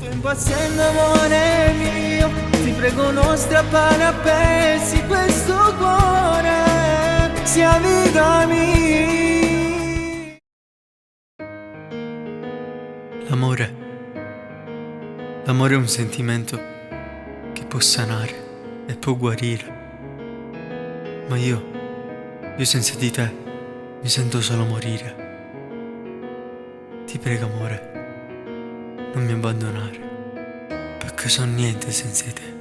Sto impazzendo amore mio, ti prego non strappare a pezzi questo cuore, sia vita mia. L'amore è un sentimento che può sanare e può guarire, ma io senza di te mi sento solo morire. Ti prego amore, non mi abbandonare, perché sono niente senza te.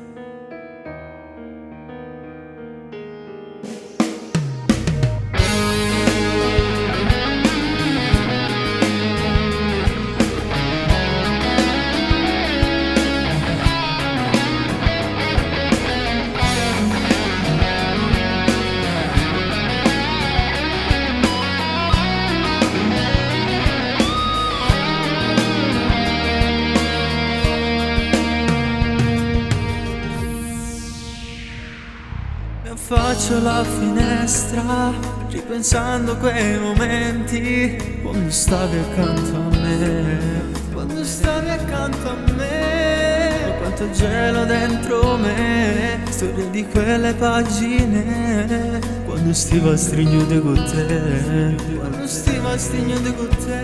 Faccio la finestra, ripensando quei momenti, quando stavi accanto a me, quando stavi accanto a me. E quanto gelo dentro me, storia di quelle pagine, quando stiva a strignute con te, quando stiva a strignute con te.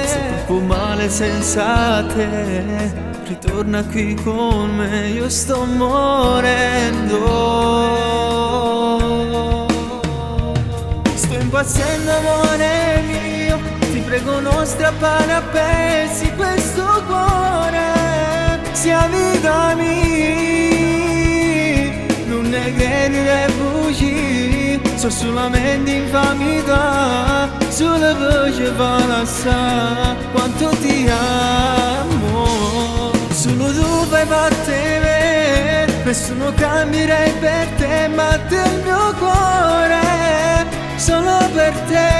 Sto troppo male senza te, ritorna qui con me, io sto morendo. Sto impazzendo amore mio, ti prego non strappare a pezzi questo cuore, sia vita mia. Non negare le bugie, sono solamente infamità, sulle voci va lassare quanto ti amo. Solo tu fai parte me, nessuno cambierei per te, ma del mio cuore solo per te,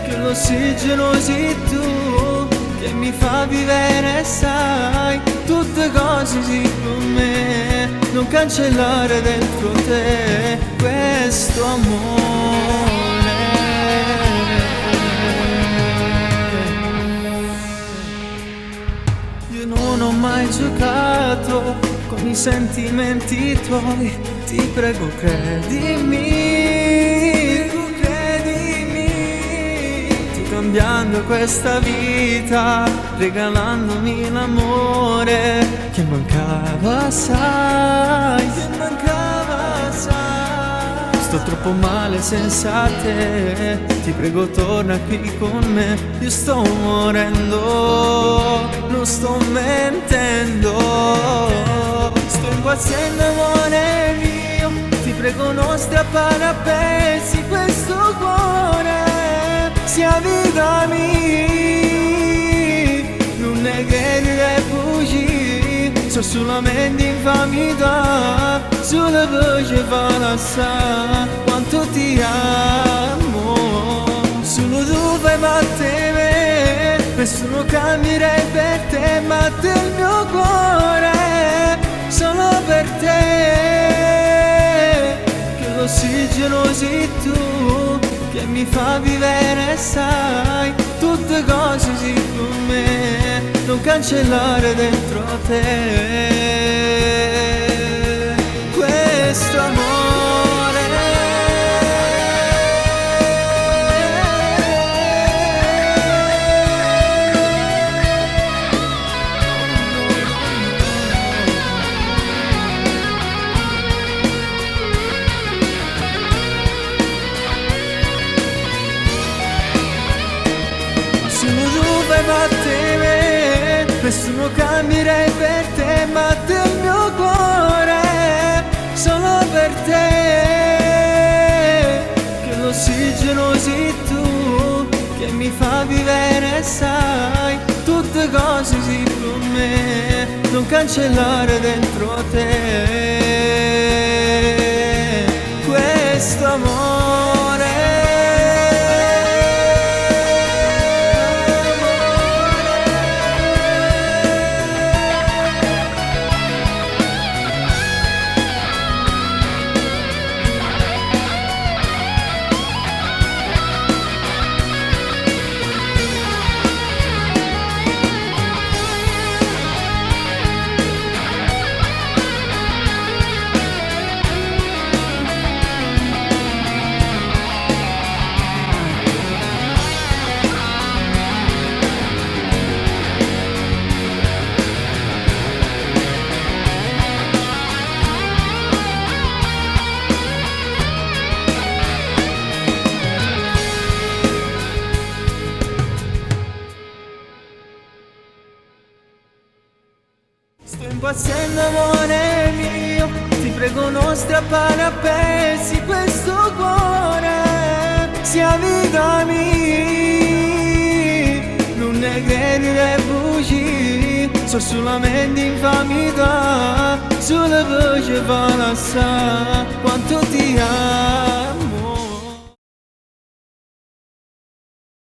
che l'ossigeno sei tu, che mi fa vivere, sai, tutte cose sì con me, non cancellare dentro te questo amore. Io non ho mai giocato con i sentimenti tuoi, ti prego credimi, tu cambiando questa vita, regalandomi l'amore che mancava, sai, che mancava, sai. Sto troppo male senza te, ti prego torna qui con me, io sto morendo, non sto mentendo. Sto impazzendo amore mio, ti prego non strappare a pezzi questo cuore, sia vita mia. Non negare le bugie, sono solamente infamità, sulle voci va lassare quanto ti amo. Solo tu fai parte me, nessuno cambierei per te, ma del mio cuore solo per te, che l'ossigeno sei tu, che mi fa vivere, sai, tutte cose sì con me, non cancellare dentro te questo amore. Batte me, nessuno cambierei per te, ma del mio cuore solo per te, che l'ossigeno sei tu, che mi fa vivere, sai, tutte cose sì con me, non cancellare dentro te questo amore. impazzendo amore mio, ti prego non strappare a pezzi questo cuore. Sia vita mia, non è credere bugie, sono solamente infamità, sulla voce fa lassare quanto ti amo.